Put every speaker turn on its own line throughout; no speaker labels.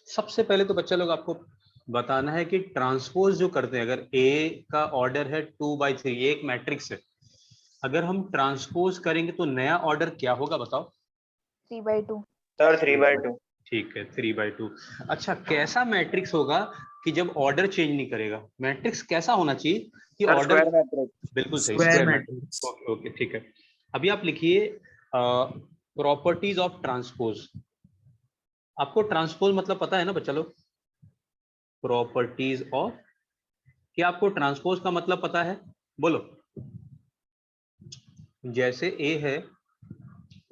सबसे पहले तो बच्चा लोग आपको बताना है कि ट्रांसपोज जो करते हैं, अगर ए का ऑर्डर है 2/3, एक मैट्रिक्स है, अगर हम ट्रांसपोज करेंगे तो नया ऑर्डर क्या होगा बताओ?
3/2
सर 3/2।
ठीक है 3/2। अच्छा, कैसा मैट्रिक्स होगा कि जब ऑर्डर चेंज नहीं करेगा? मैट्रिक्स कैसा होना चाहिए कि
सर
ऑर्डर?
Square matrix.
बिल्कुल सही,
square
square
matrix.
Matrix. Okay okay ठीक है। अभी आप लिखिए प्रॉपर्टीज ऑफ ट्रांसपोज। आपको ट्रांसपोज मतलब पता है ना बच्चा लोग? प्रॉपर्टीज ऑफ, क्या आपको ट्रांसपोज का मतलब पता है? बोलो। जैसे ए है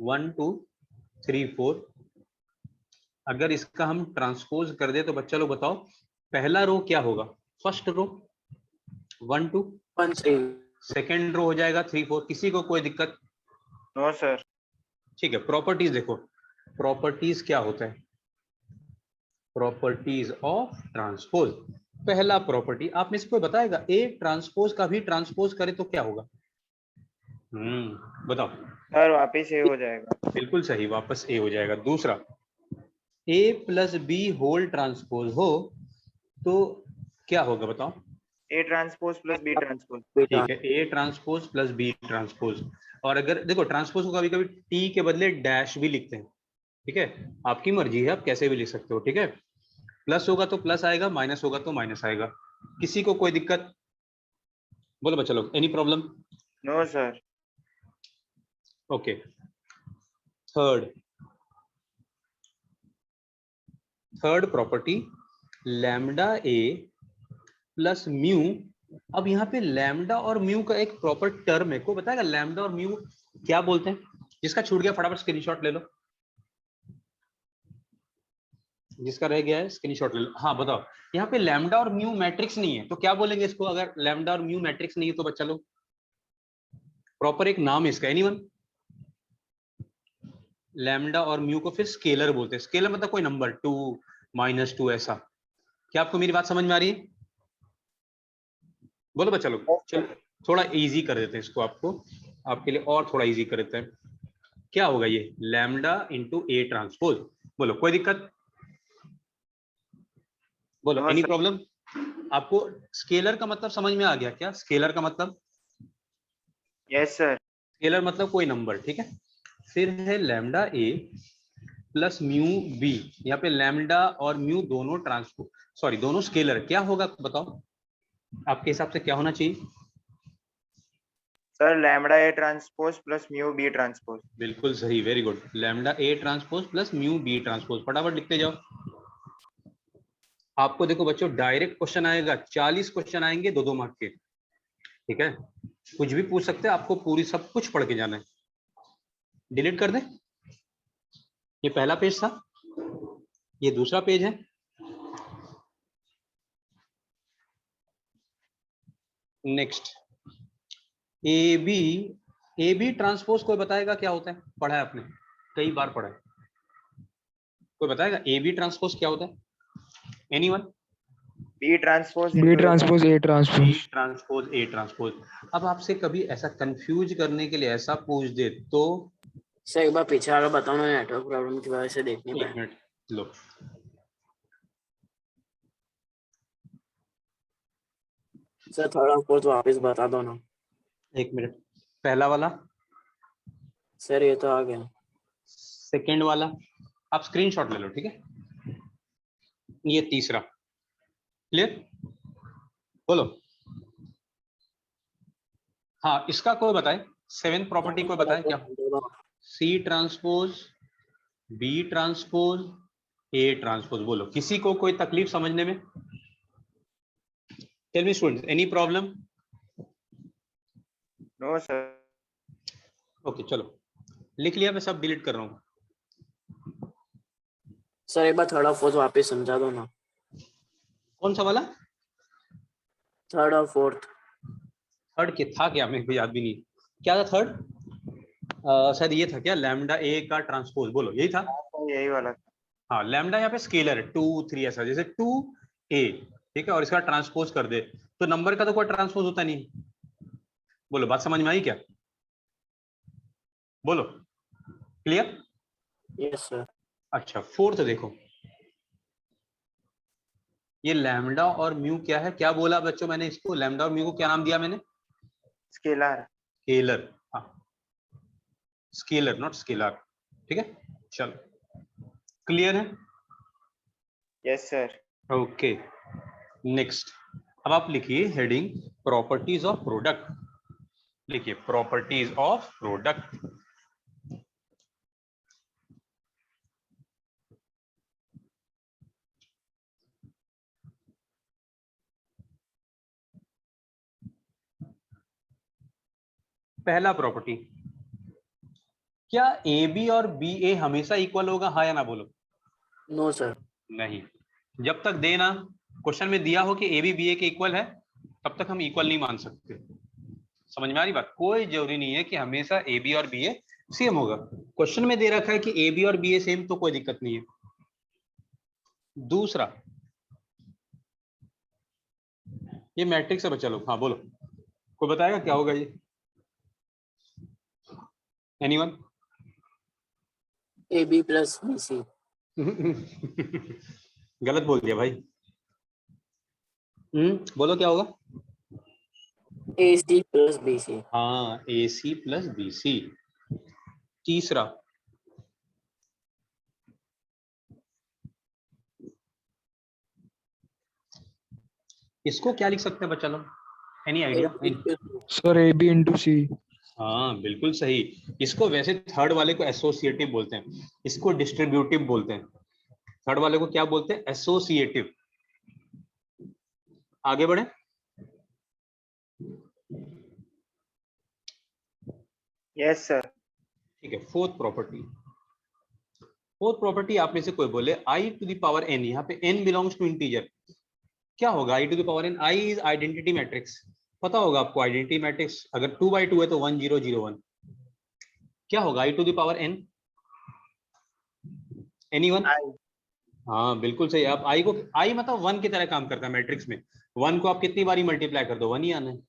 1 2 3 4, अगर इसका हम ट्रांसपोज कर दे तो बच्चा लोग बताओ पहला रो क्या होगा? First row 1 2,
1 3।
सेकेंड रो हो जाएगा 3 4। किसी को कोई दिक्कत?
No sir.
ठीक है। प्रॉपर्टीज देखो, प्रॉपर्टीज क्या होता है? Properties of transpose. पहला प्रॉपर्टी आप में से कोई बताएगा ए ट्रांसपोज का भी ट्रांसपोज करे तो क्या होगा? बताओ।
सर वापिस ये हो जाएगा।
बिल्कुल सही, वापस ए हो जाएगा। दूसरा, A plus B whole transpose हो तो क्या होगा बताओ?
A transpose plus B transpose.
ठीक है, A transpose plus B transpose. और अगर देखो ट्रांसपोज को कभी कभी टी के बदले डैश भी लिखते हैं, ठीक है, आपकी मर्जी है, आप कैसे भी लिख सकते हो। ठीक है, प्लस होगा तो प्लस आएगा, माइनस होगा तो माइनस आएगा। किसी को कोई दिक्कत? बोलो बच्चा लोग, any problem?
No sir.
Okay. Third property, lambda A plus mu. अब यहाँ पे लैम्डा और म्यू का एक प्रॉपर टर्म है, को बताएगा लैम्डा और म्यू क्या बोलते हैं? जिसका छूट गया फटाफट स्क्रीनशॉट ले लो, जिसका रह गया है स्क्रीनशॉट ले लो। हाँ बताओ, यहाँ पे लैम्डा और म्यू मैट्रिक्स नहीं है तो क्या बोलेंगे इसको? अगर लैम्डा और म्यू मैट्रिक्स नहीं है तो बच्चा लोग प्रॉपर एक नाम है इसका, एनीवन? लैम्डा और म्यू को फिर स्केलर बोलते हैं। स्केलर मतलब कोई नंबर, 2 -2 ऐसा। क्या आपको मेरी बात समझ में आ रही है? बोलो बच्चा लोग। चलो थोड़ा इजी कर देते हैं इसको, आपको आपके लिए और थोड़ा इजी कर देते हैं। क्या होगा ये? लैम्डा इंटू ए ट्रांसपोज। बोलो, कोई दिक्कत? बोलो, एनी प्रॉब्लम? आपको स्केलर का मतलब समझ में आ गया क्या? स्केलर का मतलब?
Yes sir.
स्केलर मतलब कोई नंबर, ठीक है। फिर है lambda A plus mu B. यहाँ पे लैम्डा और म्यू दोनों दोनों स्केलर। क्या होगा बताओ, आपके हिसाब से क्या होना चाहिए?
Sir lambda A transpose plus mu B transpose.
बिल्कुल सही, very good. Lambda A transpose plus mu B transpose. फटाफट लिखते जाओ। आपको देखो बच्चों, डायरेक्ट क्वेश्चन आएगा, 40 क्वेश्चन आएंगे 2-2 मार्क के, ठीक है। कुछ भी पूछ सकते हैं, आपको पूरी सब कुछ पढ़ के जाना है। डिलीट कर दें? ये पहला पेज था, ये दूसरा पेज है। नेक्स्ट, ए बी ट्रांसपोज कोई बताएगा क्या होता है? पढ़ा है आपने, कई बार पढ़ा है। कोई बताएगा ए बी ट्रांसपोज क्या होता है? Anyone?
B transpose
B transpose A transpose.
Transpose A transpose. अब आपसे कभी ऐसा कंफ्यूज करने के लिए ऐसा पूछ दे तो?
सर एक बार पीछे आकर बताओ ना, नेटवर्क प्रॉब्लम की वजह से देख नहीं
एक
पाया।
Minute low.
सर थोड़ा फोर्थ वापस बता दो ना।
एक मिनट, पहला वाला,
सर ये तो आ गया।
सेकेंड वाला, आप स्क्रीनशॉट ले लो, ठीक है। ये तीसरा, क्लियर? बोलो। हाँ, इसका कोई बताए, 7th प्रॉपर्टी कोई बताए क्या? C transpose B transpose A transpose. बोलो, किसी को कोई तकलीफ समझने में? Tell me students, any problem?
No sir.
Okay चलो, लिख लिया, मैं सब डिलीट कर रहा हूँ।
सर एक बार थर्ड और फोर्थ वापस समझा दो ना।
कौन सा वाला?
थर्ड और फोर्थ।
थर्ड के था क्या? मेरे को याद भी नहीं क्या था थर्ड। शायद ये था क्या, लैम्डा ए का ट्रांसपोज? बोलो, यही था।
यही वाला।
हाँ, लैम्डा यहाँ पे स्केलर है, 2 3 ऐसा, जैसे 2a, ठीक है, और इसका ट्रांसपोज कर दे तो नंबर का तो कोई ट्रांसपोज होता नहीं। बोलो, बात समझ में आई क्या? बोलो, क्लियर?
Yes sir.
अच्छा, फोर्थ देखो, ये लैम्डा और म्यू क्या है, क्या बोला बच्चों मैंने इसको, लैम्डा और म्यू को क्या नाम दिया मैंने?
स्केलर।
स्केलर, हाँ स्केलर नॉट स्केलर, ठीक है चलो क्लियर है?
Yes sir.
ओके नेक्स्ट, अब आप लिखिए हेडिंग प्रॉपर्टीज ऑफ प्रोडक्ट, लिखिए प्रॉपर्टीज ऑफ प्रोडक्ट। पहला प्रॉपर्टी, क्या ए बी और बी ए हमेशा इक्वल होगा, हाँ या ना बोलो?
No sir.
नहीं, जब तक देना क्वेश्चन में दिया हो कि ए बी बी ए के इक्वल है तब तक हम इक्वल नहीं मान सकते। समझ में आ रही बात? कोई जरूरी नहीं है कि हमेशा ए बी और बी ए सेम होगा। क्वेश्चन में दे रखा है कि ए बी और बी ए सेम तो कोई दिक्कत नहीं है। दूसरा, ये मैट्रिक्स है बच्चा लोग, हाँ बोलो, कोई बताएगा क्या होगा ये? Anyone?
A B plus B C.
गलत बोल दिया भाई। बोलो क्या होगा?
A C plus B C.
हाँ ए सी प्लस बी सी। तीसरा, इसको क्या लिख सकते हैं बच्चा लोग, any idea?
Sir A B into C.
हाँ बिल्कुल सही। इसको वैसे थर्ड वाले को एसोसिएटिव बोलते हैं, इसको डिस्ट्रीब्यूटिव बोलते हैं। थर्ड वाले को क्या बोलते हैं? एसोसिएटिव। आगे बढ़े,
यस सर।
ठीक है। फोर्थ प्रॉपर्टी, फोर्थ प्रॉपर्टी आप में से कोई बोले I to the power n, यहाँ पे एन बिलोंग्स टू इंटीजर, क्या होगा I to the power n? I is identity matrix, पता होगा आपको आइडेंटिटी मैट्रिक्स, अगर 2 by 2 है तो 1 0 0 1, क्या होगा I to the power n? Anyone? हाँ बिल्कुल सही। आप आई को, आई मतलब 1 की तरह काम करता है मैट्रिक्स में। 1 को आप कितनी बारी मल्टीप्लाई कर दो 1 ही आना है।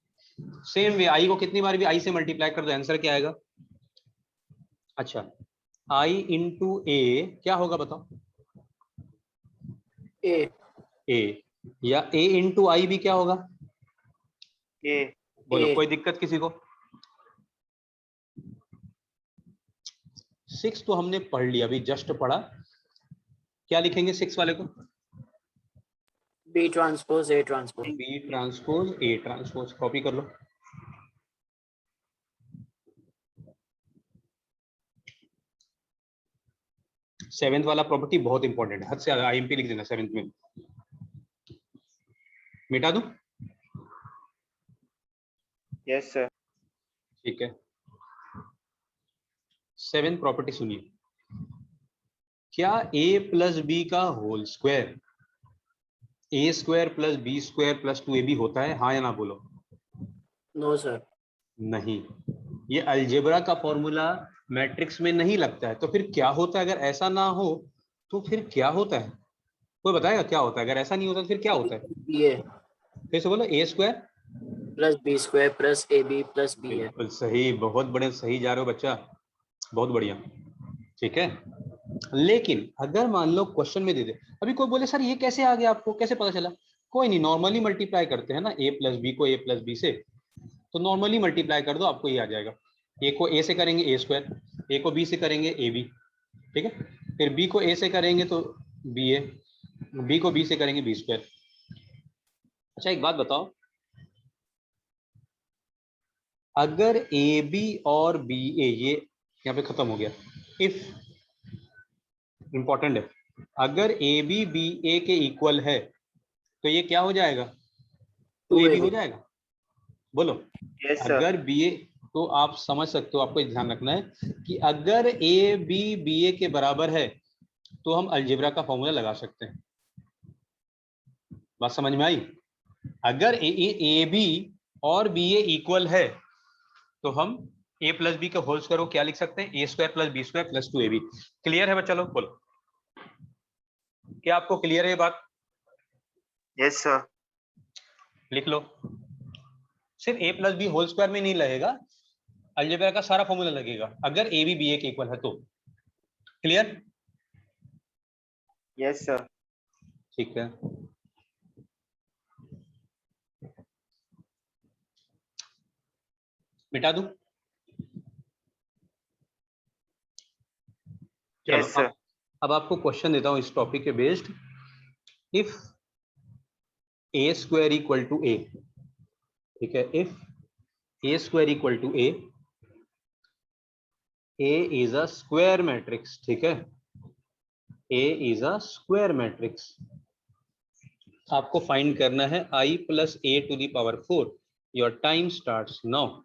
सेम वे आई को कितनी बार भी आई से मल्टीप्लाई कर दो आंसर क्या आएगा? अच्छा, आई इंटू ए क्या होगा बताओ?
ए।
ए, या ए इंटू आई भी क्या होगा?
ए।
बोलो
ए।
कोई दिक्कत किसी को? 6 तो हमने पढ़ लिया, अभी जस्ट पढ़ा। क्या लिखेंगे 6 वाले को?
B transpose A transpose.
B transpose A transpose, copy कर लो। सेवेंथ वाला प्रॉपर्टी बहुत इंपॉर्टेंट है, हद से ज्यादा। आईएमपी लिख देना सेवेंथ में, मिटा दूं?
Yes sir.
ठीक है, सेवेंथ प्रॉपर्टी सुनिए, क्या ए प्लस बी का whole square A square plus B square plus 2ab होता है, हाँ या ना बोलो?
No sir.
नहीं, ये अलजेब्रा का फॉर्मूला मैट्रिक्स में नहीं लगता है। तो फिर क्या होता है? अगर ऐसा ना हो तो फिर क्या होता है? कोई बताएगा क्या होता है? अगर ऐसा नहीं होता तो फिर क्या होता है?
बी ए
फिर से बोलो, A square
plus B square plus A B plus B A.
बिल्कुल सही, बहुत बड़े सही जा रहे हो बच्चा, बहुत बढ़िया। ठीक है, लेकिन अगर मान लो क्वेश्चन में दे दे, अभी कोई बोले सर ये कैसे आ गया, आपको कैसे पता चला? कोई नहीं, नॉर्मली मल्टीप्लाई करते हैं ना ए प्लस बी को ए प्लस बी से, तो नॉर्मली मल्टीप्लाई कर दो आपको ये आ जाएगा। ए को ए से करेंगे ए स्क्वायर, ए को बी से करेंगे ए बी, ठीक है, फिर बी को ए से करेंगे तो बी ए, बी को बी से करेंगे बी स्क्वायर। अच्छा एक बात बताओ, अगर ए बी और बी ए, ये यहाँ पे खत्म हो गया, इफ इंपॉर्टेंट है, अगर ए बी बी ए के इक्वल है तो ये क्या हो जाएगा? तो ए बी हो जाएगा। बोलो,
यस सर।
अगर बी ए, तो आप समझ सकते हो, आपको ध्यान रखना है कि अगर ए बी बी ए के बराबर है तो हम अलजेब्रा का फॉर्मूला लगा सकते हैं। बात समझ में आई? अगर ए बी और बी ए इक्वल है तो हम ए प्लस बी का होल स्क्वायर को क्या लिख सकते हैं? A square plus B square plus 2ab। Clear है बच्चा लोग? बोलो, क्या आपको क्लियर है ये बात?
Yes sir.
लिख लो, सिर्फ ए प्लस बी होल स्क्वायर में नहीं लगेगा, अलजेब्रा का सारा फॉर्मूला लगेगा अगर ए बी बी ए के इक्वल है तो। क्लियर?
Yes sir.
ठीक है, मिटा दूं? चलो
Yes, sir.
अब आपको क्वेश्चन देता हूं इस टॉपिक के based. If A square equal to A, ठीक है, if A square equal to A, A is a square matrix, ठीक है, A is a square matrix. आपको फाइंड करना है i plus A to the power 4। Your time starts now.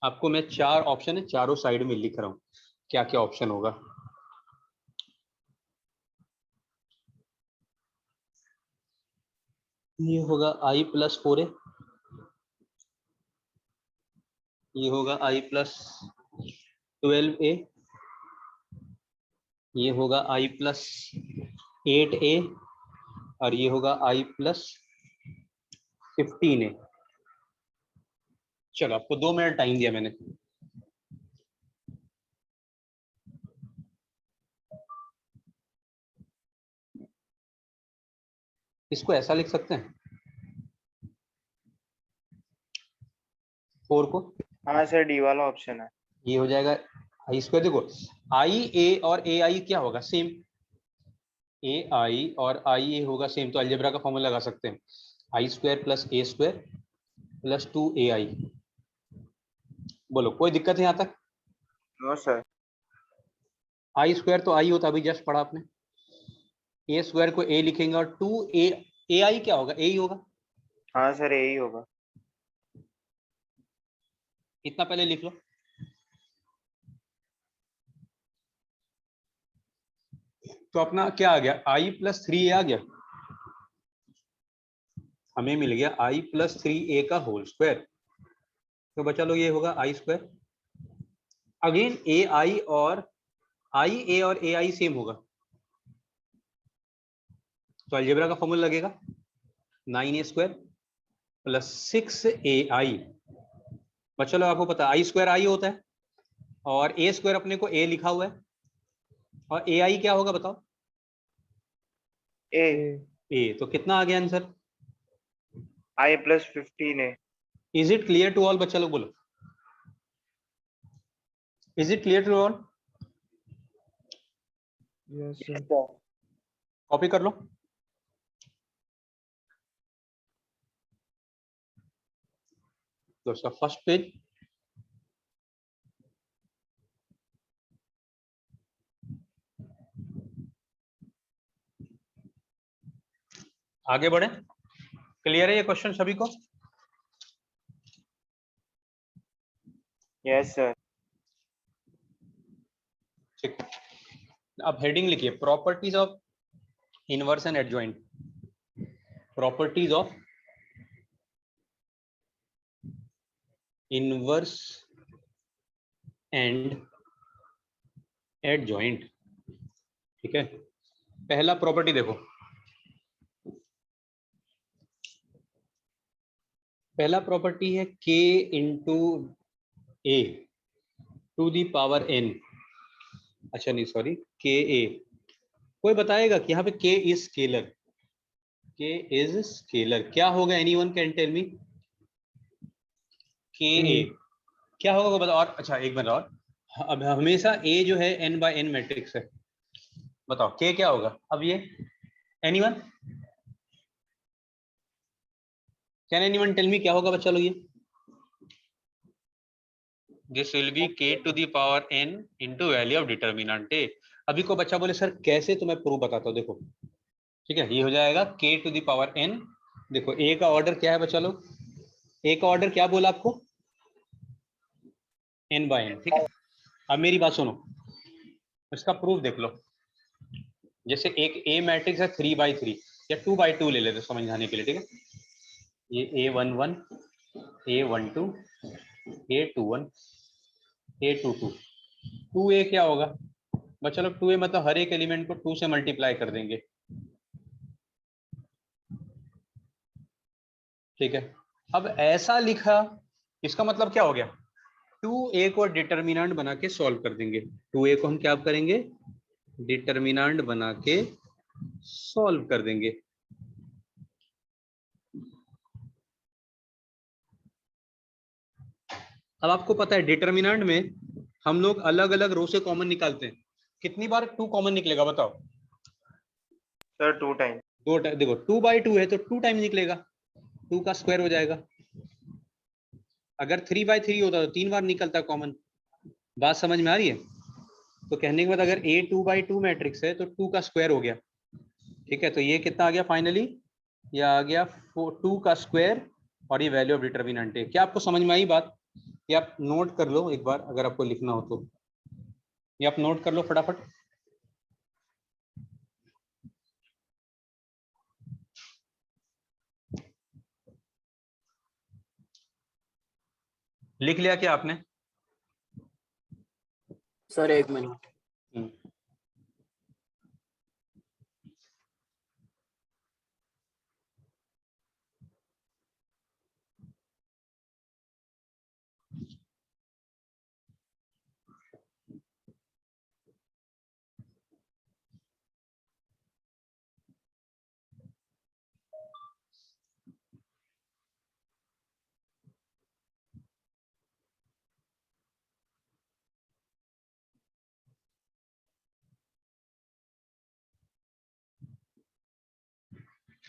आपको मैं 4 option है, चारों साइड में लिख रहा हूं क्या क्या ऑप्शन होगा। ये होगा i प्लस 4a, ये होगा i प्लस 12a, ये होगा i प्लस 8a, और ये होगा i प्लस 15a। चलो आपको 2 मिनट टाइम दिया मैंने। इसको ऐसा लिख सकते हैं 4 को,
हाँ सर, डी वाला ऑप्शन है।
ये हो जाएगा आई स्क्वायर। देखो आई ए और ए आई क्या होगा, सेम। ए आई और आई ए होगा सेम, तो अलजेब्रा का फॉर्मूला लगा सकते हैं, आई स्क्वायर प्लस ए स्क्वायर प्लस 2ai। बोलो कोई दिक्कत है यहाँ तक?
No sir.
आई स्क्वायर तो आई होता, अभी जस्ट पढ़ा आपने। ए स्क्वायर को ए लिखेंगे और 2ai क्या होगा, ए ही होगा।
हाँ सर, यही होगा।
इतना पहले लिख लो। तो अपना क्या आ गया, i प्लस 3a आ गया। हमें मिल गया i प्लस 3a का होल स्क्वायर। तो बचा लो ये होगा i स्क्वायर। अगेन ए आई और आई ए और ए आई सेम होगा, तो अलजेब्रा का फॉर्मूला लगेगा 9a स्क्वायर प्लस 6ai। बचा लो आपको पता आई स्क्वायर आई होता है, और ए स्क्वायर अपने को ए लिखा हुआ है, और ए आई क्या होगा बताओ?
ए
ए। तो कितना आ गया आंसर?
आई प्लस 15 है।
Is it clear to all? बच्चा लोग बोलो, is it clear to all?
Yes, sir.
Copy कर लो। दोस्तों फर्स्ट पेज, आगे बढ़े। क्लियर है ये क्वेश्चन सभी को?
Yes sir.
ठीक, अब हेडिंग लिखिए, properties of inverse and adjoint. Properties of inverse and adjoint, ठीक है। पहला प्रॉपर्टी देखो, पहला प्रॉपर्टी है k into A to the power n। अच्छा नहीं सॉरी, k a। कोई बताएगा कि यहाँ पे k is scalar, k is scalar क्या होगा? Anyone can tell me? k a क्या होगा वो बताओ। और अच्छा एक मिनट और, अब हमेशा a जो है n बाय n मैट्रिक्स है, बताओ k क्या होगा? अब ये anyone can anyone tell me क्या होगा बच्चा लोग? ये this will be k to the power n into value of determinant a। अभी को बच्चा बोले सर कैसे, तो मैं प्रूफ बताता हूँ। देखो ठीक है, ये हो जाएगा k to the power n। देखो a का ऑर्डर क्या है बच्चा लोग? a का ऑर्डर क्या बोला आपको? n बाय n, ठीक है। अब मेरी बात सुनो, इसका प्रूफ देख लो। जैसे एक a मैट्रिक्स है 3/3 या 2/2 ले लेते समझाने के लिए, ठीक है। ये a11 a12 a21 a22 2a क्या होगा बच्चा लोग? 2a मतलब हर एक एलिमेंट को 2 से मल्टीप्लाई कर देंगे, ठीक है। अब ऐसा लिखा, इसका मतलब क्या हो गया? 2a को डिटर्मिनेंट बना के सॉल्व कर देंगे। 2a को हम क्या करेंगे? डिटर्मिनेंट बना के सॉल्व कर देंगे। अब आपको पता है डिटर्मिनेंट में हम लोग अलग अलग रो से कॉमन निकालते हैं, कितनी बार 2 कॉमन निकलेगा बताओ?
Sir 2 time.
देखो 2/2 है तो 2 टाइम निकलेगा, 2 का स्क्वायर हो जाएगा। अगर 3/3 होता तो 3 बार निकलता कॉमन। बात समझ में आ रही है? तो कहने के बाद अगर A 2/2 मैट्रिक्स है तो 2 का स्क्वायर हो गया, ठीक है। तो ये कितना आ गया फाइनली? ये आ गया 2 का स्क्वायर और ये वैल्यू ऑफ डिटर्मिनेंट है। क्या आपको समझ में आई बात? ये आप नोट कर लो एक बार, अगर आपको लिखना हो तो ये आप नोट कर लो फटाफट। लिख लिया क्या आपने?
Sir 1 minute.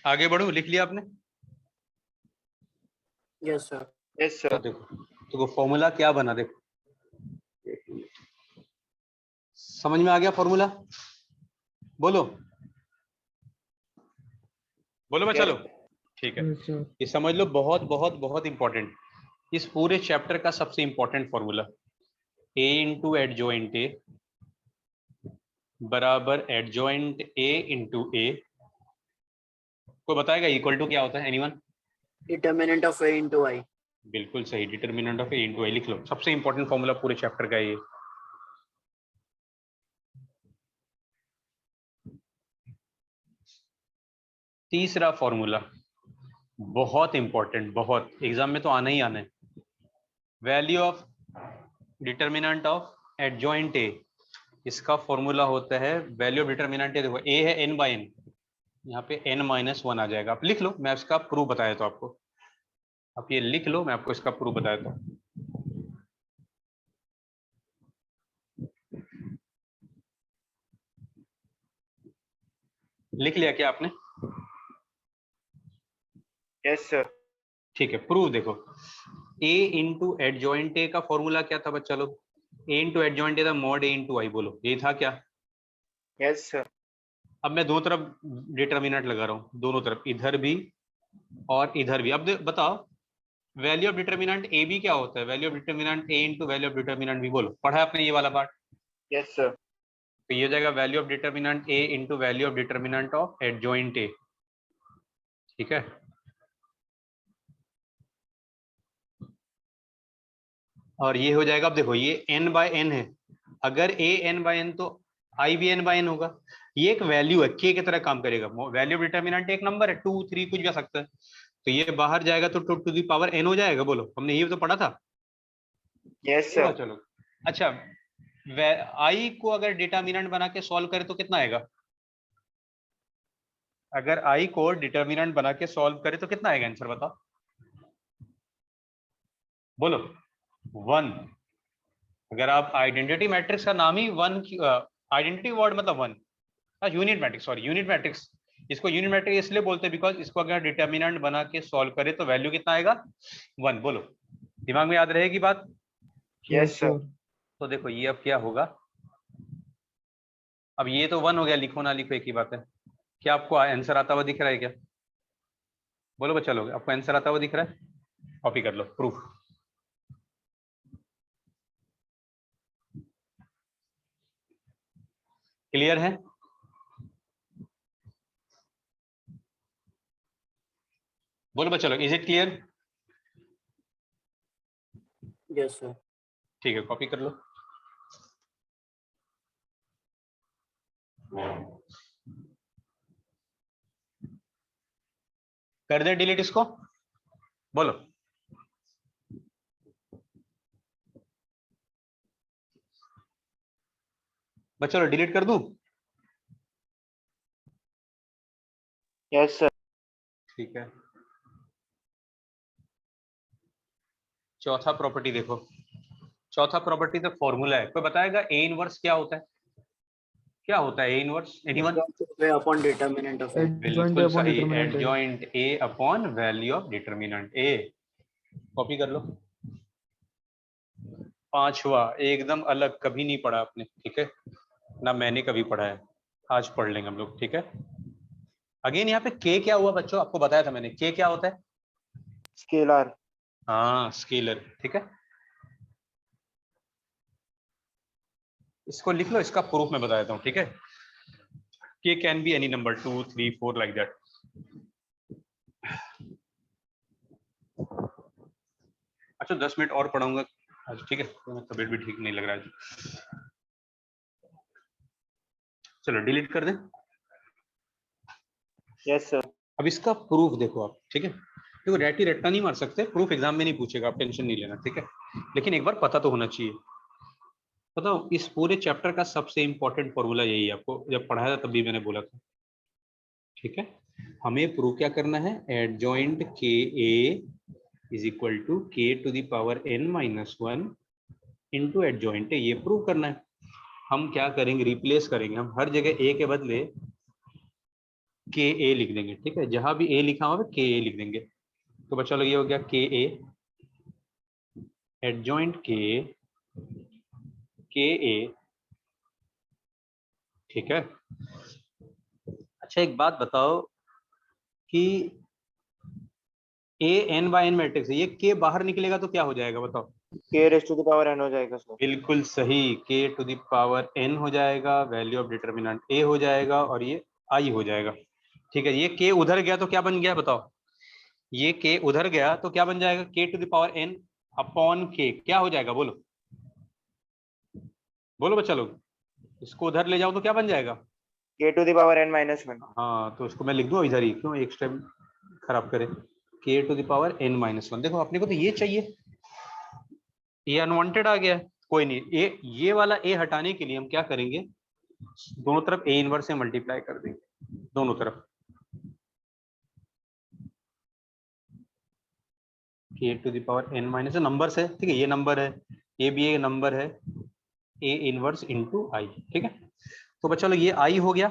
आगे बढ़ो, लिख लिया आपने?
Yes sir.
यस
तो
सर।
देखो फॉर्मूला क्या बना, देखो समझ में आ गया फॉर्मूला? बोलो बोलो बच्चा लोग, ठीक है।
Yes, sir.
ये समझ लो, बहुत बहुत बहुत इंपॉर्टेंट, इस पूरे चैप्टर का सबसे important formula. A into adjoint ए बराबर एडजॉइंट A इंटू ए। कोई बताएगा इक्वल टू क्या होता है? Anyone?
Determinant of A into I।
बिल्कुल सही, डिटर्मिनेंट ऑफ A इंटू आई। लिख लो, सबसे इंपॉर्टेंट फॉर्मूला पूरे चैप्टर का ये। तीसरा फॉर्मूला बहुत इंपॉर्टेंट, बहुत, एग्जाम में तो आना ही आना है। Value of determinant of adjoint A, इसका फॉर्मूला होता है वैल्यू ऑफ डिटर्मिनेंट ए। देखो ए है n/n, यहाँ पे n-1 आ जाएगा। आप लिख लो, मैं इसका प्रूफ बता देता हूँ आपको। आप ये लिख लो, मैं आपको इसका प्रूफ बता देता हूँ। लिख लिया क्या आपने?
Yes sir.
ठीक है, प्रूफ देखो। a इंटू एडजॉइंट ए का फॉर्मूला क्या था बच्चा लोग? a इंटू एडजॉइंट ए था मॉड a इंटू आई। बोलो ये था क्या?
Yes sir.
अब मैं दोनों तरफ डिटर्मिनेंट लगा रहा हूँ, दोनों तरफ, इधर भी और इधर भी। अब बताओ value of determinant A B क्या होता है? Value of determinant A into value of determinant B. बोलो, पढ़ा है आपने ये वाला पार्ट?
Yes sir.
तो ये हो जाएगा value of determinant A into value of determinant of adjoint A, ठीक है। और ये हो जाएगा, अब देखो ये n/n है, अगर a n/n तो i भी n/n होगा। ये एक वैल्यू है, k की तरह काम करेगा। वैल्यू ऑफ डिटर्मिनेंट एक नंबर है, 2 3 कुछ भी आ सकता है। तो ये बाहर जाएगा तो 2 टू द पावर n हो जाएगा। बोलो, हमने ये तो पढ़ा था।
Yes sir.
चलो अच्छा, i को अगर डिटर्मिनेंट बना के सॉल्व करे तो कितना आएगा? अगर i को डिटर्मिनेंट बना के सॉल्व करे तो कितना आएगा? आंसर बताओ, बोलो। 1। अगर आप आइडेंटिटी मैट्रिक्स का नाम ही 1, आइडेंटिटी वर्ड मतलब 1, unit matrix, sorry unit matrix. इसको यूनिट मैट्रिक्स इसलिए बोलते हैं बिकॉज इसको अगर डिटर्मिनेंट बना के सॉल्व करे तो वैल्यू कितना आएगा? 1। बोलो, दिमाग में याद रहेगी बात?
Yes sir.
तो देखो ये अब क्या होगा, अब ये तो 1 हो गया, लिखो ना लिखो एक ही बात है। क्या आपको आंसर आता हुआ दिख रहा है क्या? बोलो बच्चा लोग, आपको आंसर आता हुआ दिख रहा है? कॉपी कर लो, प्रूफ। क्लियर है? बोलो बच्चा लोग, is it clear?
Yes sir.
ठीक है, कॉपी कर लो। कर दे डिलीट इसको, बोलो। बच्चा लोग डिलीट कर दूं?
Yes sir.
ठीक है, चौथा प्रॉपर्टी देखो। चौथा प्रॉपर्टी तो फॉर्मूला है। कोई बताएगा ए इनवर्स क्या होता है? क्या होता है A inverse? Anyone?
Upon determinant of A.
Adjoint
बिल्कुल
upon
सही,
determinant A.
Adjoint A upon value of determinant A. Copy कर लो। पांचवा एकदम अलग, कभी नहीं पढ़ा आपने, ठीक है ना, मैंने कभी पढ़ा है, आज पढ़ लेंगे हम लोग, ठीक है। अगेन यहाँ पे के क्या हुआ बच्चों? आपको बताया था मैंने, के क्या होता है?
स्केलर।
हाँ स्केलर, ठीक है। इसको लिख लो, इसका प्रूफ मैं बता देता हूँ, ठीक है। के can be any number 2 3 4 like that. अच्छा 10 मिनट और पढ़ाऊंगा आज, ठीक है, तबीयत भी ठीक नहीं लग रहा है। चलो डिलीट कर दें।
Yes sir.
अब इसका प्रूफ देखो आप, ठीक है। देखो रैटी रट्टा नहीं मार सकते, प्रूफ एग्जाम में नहीं पूछेगा, आप टेंशन नहीं लेना, ठीक है। लेकिन एक बार पता तो होना चाहिए। बताओ, इस पूरे चैप्टर का सबसे इंपॉर्टेंट फॉर्मूला यही है, आपको जब पढ़ाया था तब भी मैंने बोला था, ठीक है। हमें प्रूव क्या करना है? Adjoint K A is equal to K to the power n minus 1 into adjoint A, ये प्रूव करना है। हम क्या करेंगे? रिप्लेस करेंगे, हम हर जगह ए के बदले के ए लिख देंगे, ठीक है। जहां भी ए लिखा हुआ है के ए लिख देंगे। तो बच्चा लोग ये हो गया के ए एडजॉइंट के ए, ठीक है। अच्छा एक बात बताओ कि A N bye N matrix है, ये के बाहर निकलेगा तो क्या हो जाएगा बताओ?
K raise to the power n हो जाएगा सर।
बिल्कुल सही, के टू द पावर n हो जाएगा, वैल्यू ऑफ डिटरमिनेंट ए हो जाएगा, और ये आई हो जाएगा, ठीक है। ये के उधर गया तो क्या बन गया बताओ? ये के उधर गया तो क्या बन जाएगा? K to the power n upon K, क्या हो जाएगा बोलो? बोलो बच्चा लोग, इसको उधर ले जाओ तो क्या बन जाएगा?
K to the power n minus 1।
हाँ तो उसको मैं लिख दूं इधर ही, क्यों एक स्टेप खराब करे? K to the power n minus 1। देखो अपने को तो ये चाहिए, ये अनवांटेड आ गया है, कोई नहीं, ये वाला ए हटाने के लिए हम क्या करेंगे? दोनों तरफ ए इनवर्स से मल्टीप्लाई कर देंगे, दोनों तरफ। K to the power n minus number है, ठीक है, ये नंबर है, ये भी एक नंबर है, ए इनवर्स इंटू आई, ठीक है। तो बच्चा लोग ये आई हो गया,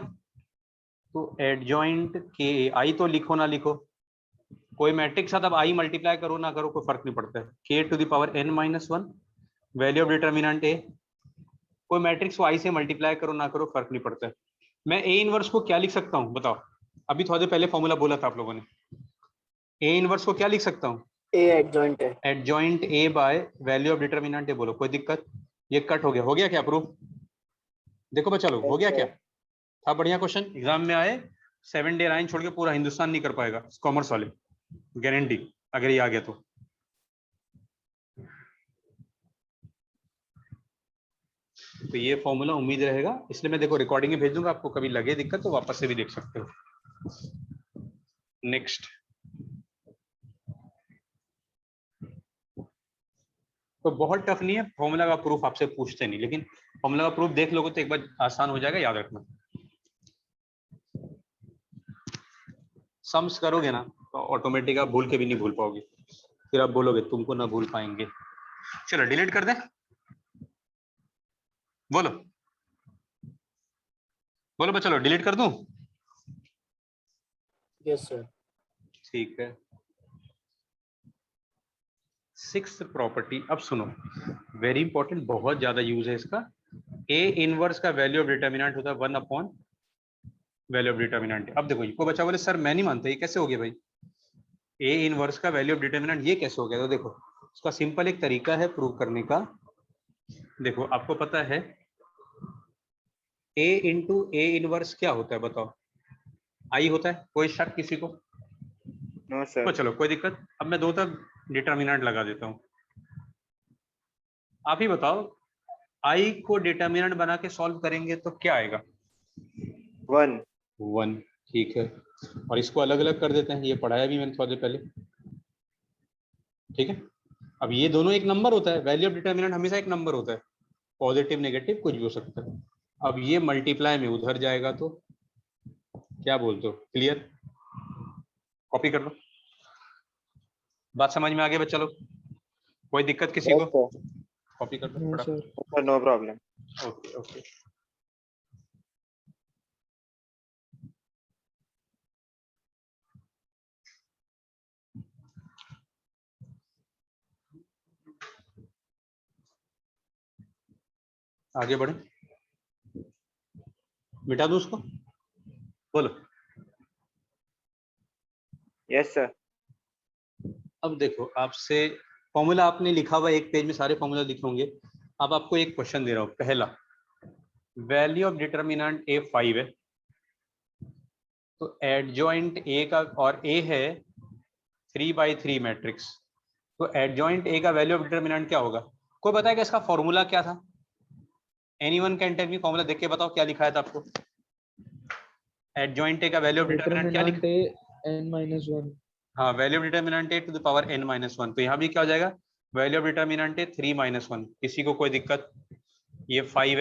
तो एडजॉइंट के आई तो लिखो ना लिखो, कोई मैट्रिक्स साथ अब आई मल्टीप्लाई करो ना करो कोई फर्क नहीं पड़ता है। K to the power n minus 1 value of determinant A, कोई मैट्रिक्स को आई से मल्टीप्लाई करो ना करो फर्क नहीं पड़ता है। मैं ए इनवर्स को क्या लिख सकता हूँ बताओ? अभी थोड़ी देर पहले फॉर्मूला बोला था आप लोगों ने, ए इनवर्स को क्या लिख सकता हूँ?
ए एडजॉइंट है।
Adjoint A by value of determinant ए। बोलो कोई दिक्कत? ये कट हो गया, हो गया क्या प्रूफ? देखो बच्चा लोग हो गया क्या? था बढ़िया क्वेश्चन, एग्जाम में आए 7 डे लाइन छोड़ के पूरा हिंदुस्तान नहीं कर पाएगा कॉमर्स वाले, गारंटी, अगर ये आ गया तो। तो ये फॉर्मूला उम्मीद रहेगा, इसलिए मैं देखो रिकॉर्डिंग में भेज दूंगा आपको, कभी लगे दिक्कत तो वापस से भी देख सकते हो। नेक्स्ट, तो बहुत टफ नहीं है, फॉर्मूला का प्रूफ आपसे पूछते नहीं, लेकिन फॉर्मूला का प्रूफ देख लोगे तो एक बार आसान हो जाएगा, याद रखना। सम्स करोगे ना तो ऑटोमेटिक आप भूल के भी नहीं भूल पाओगे, फिर आप बोलोगे तुमको ना भूल पाएंगे। चलो डिलीट कर दें, बोलो बोलो बच्चा लो, डिलीट कर दूं?
Yes sir.
ठीक है। 6th प्रॉपर्टी, अब सुनो, वेरी इंपॉर्टेंट, बहुत ज्यादा यूज है इसका। ए इनवर्स का वैल्यू ऑफ डिटरमिनेंट होता है 1 अपॉन वैल्यू ऑफ डिटरमिनेंट। अब देखो को बच्चा बोले सर मैं नहीं मानता, ये कैसे हो गया भाई? ए इनवर्स का वैल्यू ऑफ डिटरमिनेंट ये कैसे हो गया? तो देखो उसका सिंपल एक तरीका है प्रूव करने का। देखो आपको पता है ए इंटू ए इनवर्स क्या होता है बताओ? आई होता है, कोई शक किसी को?
No sir.
तो चलो कोई दिक्कत, अब मैं दो तरफ डिटरमिनेंट लगा देता हूँ, आप ही बताओ आई को डिटरमिनेंट बना के सॉल्व करेंगे तो क्या आएगा?
1।
1, ठीक है। और इसको अलग अलग कर देते हैं, ये पढ़ाया भी मैंने थोड़ी देर पहले, ठीक है। अब ये दोनों एक नंबर होता है, वैल्यू ऑफ डिटरमिनेंट हमेशा एक नंबर होता है, पॉजिटिव नेगेटिव कुछ भी हो सकता है। अब ये मल्टीप्लाई में उधर जाएगा तो क्या बोलते हो? क्लियर? कॉपी कर लो, बात समझ में आ गया बच्चा लोग? कोई दिक्कत किसी को? कॉपी कर दो
No,
फटाफट।
sir.
Sir, no problem.
Okay okay. आगे बढ़े, मिटा दूं उसको, बोलो।
Yes, sir.
अब देखो, आपसे फॉर्मूला आपने लिखा हुआ है, एक पेज में सारे फॉर्मूला लिखे होंगे। अब आपको एक क्वेश्चन दे रहा हूँ। पहला, वैल्यू ऑफ डिटर्मिनेंट ए 5 है, तो एडजॉइंट ए का, और ए है 3/3 मैट्रिक्स, तो एडजॉइंट ए का वैल्यू ऑफ डिटर्मिनेंट क्या होगा? कोई बताएगा इसका फॉर्मूला क्या था? Anyone can tell me, formula देख के बताओ क्या लिखा है था आपको। एडजॉइंट ए का वैल्यू ऑफ डिटर्मिनेंट क्या लिखा?
Determinant A n-1.
हाँ, value of determinant A to the power n-1, तो यहाँ भी क्या हो जाएगा? Value of determinant A 3-1। किसी को कोई दिक्कत? ये 5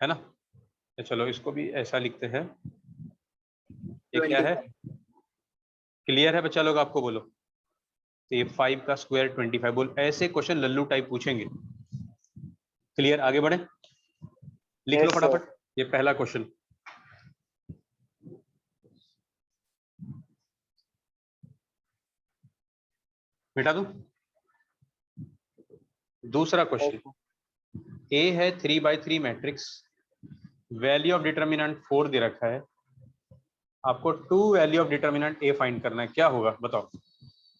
है ना? तो चलो इसको भी ऐसा लिखते हैं। ये क्या है? क्लियर है बच्चा लोग? आपको बोलो। तो ये 5 का स्क्वायर 25, बोल ऐसे क्वेश्चन लल्लू टाइप पूछेंगे। क्लियर? आगे बढ़े, लिख लो
Yes, sir.
फटाफट। ये पहला क्वेश्चन, मिटा दूं? दूसरा क्वेश्चन, ए है 3/3 मैट्रिक्स, वैल्यू ऑफ डिटर्मिनेंट 4 दे रखा है, आपको 2 value of determinant A find करना है, क्या होगा बताओ?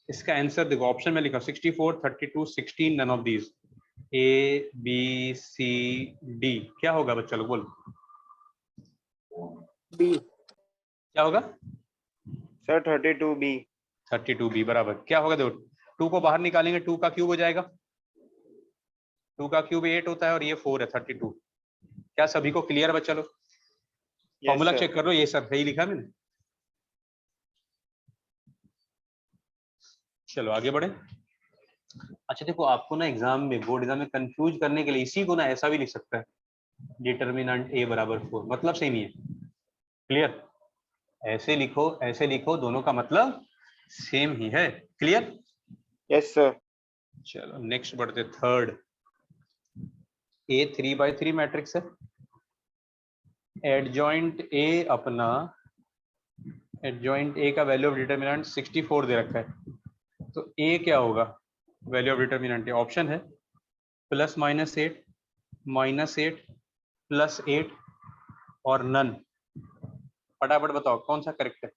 इसका आंसर देखो, ऑप्शन में लिखा 64, 32, 16, none of these, A B C D. क्या होगा बच्चा लोग, बोलो
बी।
क्या होगा?
Sir, 32B.
32 बी बराबर क्या होगा? देखो, 2 को बाहर निकालेंगे, 2 का क्यूब हो जाएगा, 2 का क्यूब 8 होता है, और ये 4 है 32। क्या सभी को क्लियर बच्चा लोग?
Yes,
formula
sir.
चेक कर लो, ये सब सही लिखा मैंने। चलो आगे बढ़े। अच्छा देखो, आपको ना एग्जाम में, बोर्ड एग्जाम में कंफ्यूज करने के लिए इसी को ना ऐसा भी लिख सकता है, डिटर्मिनेंट ए बराबर 4, मतलब सेम ही है। क्लियर? ऐसे लिखो, दोनों का मतलब सेम ही है। क्लियर?
Yes, sir.
चलो नेक्स्ट बढ़ते, थर्ड। ए 3/3 मैट्रिक्स है, एडजॉइंट ए अपना, एडजॉइंट ए का वैल्यू ऑफ डिटर्मिनेंट 64 दे रखा है, तो ए क्या होगा? वैल्यू ऑफ डिटर्मिनेंट ऑप्शन है +-8, -8, +8 और नन। फटाफट बताओ कौन सा करेक्ट है?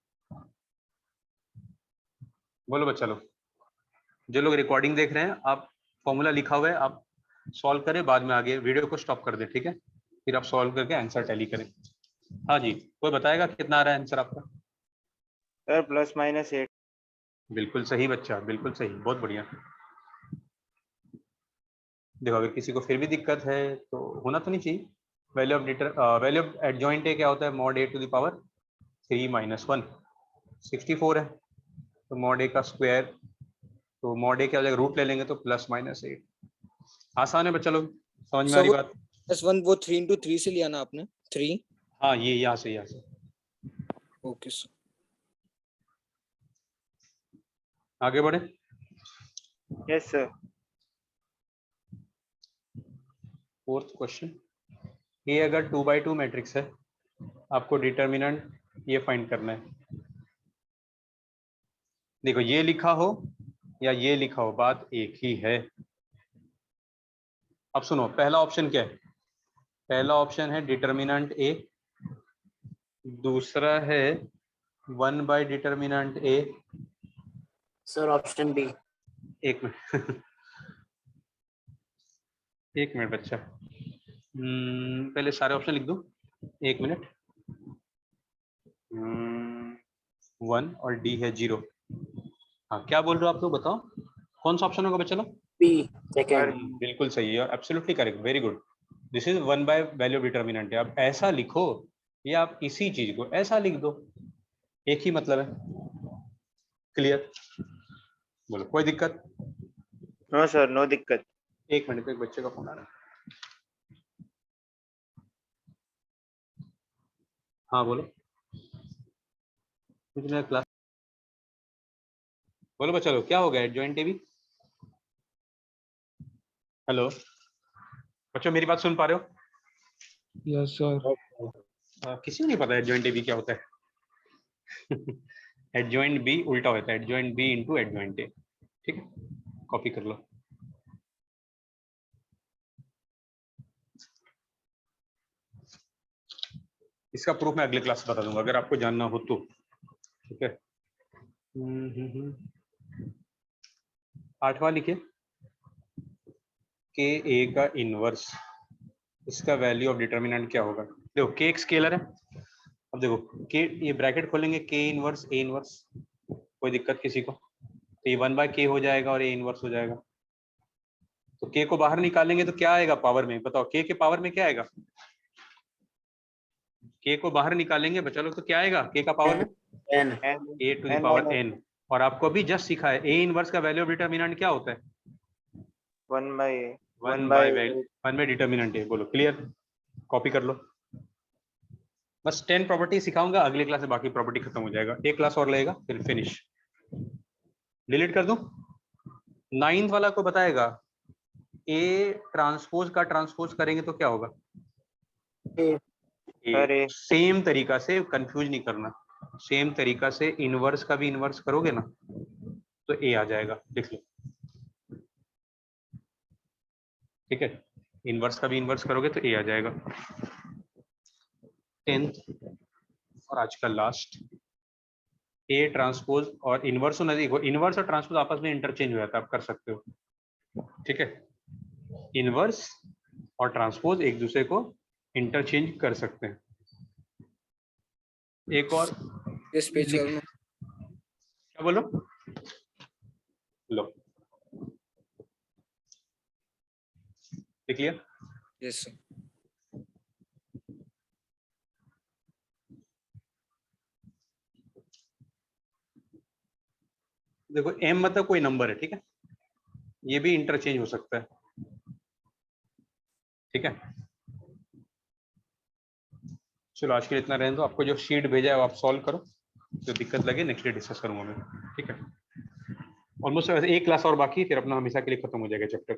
बोलो बच्चा लोग। जो लोग रिकॉर्डिंग देख रहे हैं, आप फॉर्मूला लिखा हुआ है, आप सॉल्व करें, बाद में आगे वीडियो को स्टॉप कर दें, ठीक है? फिर आप सॉल्व करके आंसर टैली करें। हाँ जी, कोई बताएगा कितना आ रहा है आंसर आपका?
Sir, +-8.
बिल्कुल सही बच्चा, बिल्कुल सही, बहुत बढ़िया। देखो, अगर किसी को फिर भी दिक्कत है तो होना तो नहीं चाहिए। वैल्यू ऑफ एडजॉइंट ए क्या होता है? mod a to the power 3-1, 64 है, तो mod a का स्क्वायर, तो mod a क्या हो जाएगा? रूट ले लेंगे तो +-8। आसान है बच्चा लोग, समझ में आ रही बात?
+1 वो 3 into 3 से लिया ना आपने? 3?
हाँ, ये यहाँ से
ओके सर।
आगे बढ़े।
Yes, sir.
फोर्थ क्वेश्चन, ये अगर 2/2 मैट्रिक्स है, आपको डिटर्मिनेंट ये फाइंड करना है। देखो, ये लिखा हो या ये लिखा हो, बात एक ही है। अब सुनो, पहला ऑप्शन क्या है? पहला ऑप्शन है डिटर्मिनेंट ए, दूसरा है 1/डिटर्मिनेंट ए।
Sir option B.
एक मिनट एक मिनट बच्चा, पहले सारे ऑप्शन लिख दूं, एक मिनट। 1 और डी है 0। हाँ, क्या बोल रहे हो आप लोग, बताओ कौन सा ऑप्शन होगा बच्चा लोग?
B second.
बिल्कुल सही है, absolutely correct, very good. This is 1/वैल्यू ऑफ डिटर्मिनेंट है। आप ऐसा लिखो, या आप इसी चीज को ऐसा लिख दो, एक ही मतलब है। क्लियर? बोलो, कोई दिक्कत?
No, sir. No दिक्कत.
एक मिनट, एक बच्चे का फोन आ रहा है। हाँ बोलो, क्लास। बोलो बच्चा लोग, क्या हो गया एडजॉइंट ए भी? हेलो, बच्चों मेरी बात सुन पा रहे हो?
Yes, sir.
किसी को नहीं पता एडजॉइंट ए बी क्या होता है? एडजॉइंट बी उल्टा होता है, adjoint B into adjoint A. ठीक है, कॉपी कर लो। इसका प्रूफ मैं अगले क्लास में बता दूंगा अगर आपको जानना हो तो। ठीक है, 8वां लिखिए, के ए का इनवर्स, इसका वैल्यू ऑफ डिटर्मिनेंट क्या होगा? देखो के एक स्केलर है, अब देखो के, ये ब्रैकेट खोलेंगे, के इनवर्स ए इनवर्स, कोई दिक्कत किसी को? तो ये 1/k हो जाएगा और ए इनवर्स हो जाएगा। तो के को बाहर निकालेंगे तो क्या आएगा पावर में? बताओ के पावर में क्या आएगा? के को बाहर निकालेंगे बच्चा लोग तो क्या आएगा के का पावर में?
n
A to the power n। और आपको अभी जस्ट सीखा है ए इनवर्स का वैल्यू ऑफ डिटर्मिनेंट क्या होता है? 1 बाय डिटर्मिनेंट है। बोलो क्लियर, कॉपी कर लो। बस 10 प्रॉपर्टी सिखाऊंगा, अगले क्लास में बाकी प्रॉपर्टी खत्म हो जाएगा, एक क्लास और लगेगा फिर फिनिश। डिलीट कर दूं? 9th वाला को बताएगा, ए ट्रांसपोज का ट्रांसपोज करेंगे तो क्या होगा?
अरे
सेम तरीका से, कंफ्यूज नहीं करना, सेम तरीका से इनवर्स का भी इनवर्स करोगे ना तो ए आ जाएगा, लिख लो। ठीक है, इनवर्स का भी इनवर्स करोगे तो ए आ जाएगा। 10th और आज का लास्ट, ए ट्रांसपोज और इनवर्स होना, देखो इनवर्स और ट्रांसपोज आपस में इंटरचेंज हो जाता है, आप कर सकते हो। ठीक है, इनवर्स और ट्रांसपोज एक दूसरे को इंटरचेंज कर सकते हैं। एक और
This page कर लो।
क्या बोलो? लो, देख लिया?
Yes, sir.
देखो m मतलब कोई नंबर है, ठीक है, ये भी इंटरचेंज हो सकता है। ठीक है, चलो आज के लिए इतना रहने दो, आपको जो शीट भेजा है वो आप सॉल्व करो, जो दिक्कत लगे नेक्स्ट डे डिस्कस करूंगा मैं। ठीक है, ऑलमोस्ट एक क्लास और बाकी, फिर अपना हमेशा के लिए खत्म हो जाएगा चैप्टर।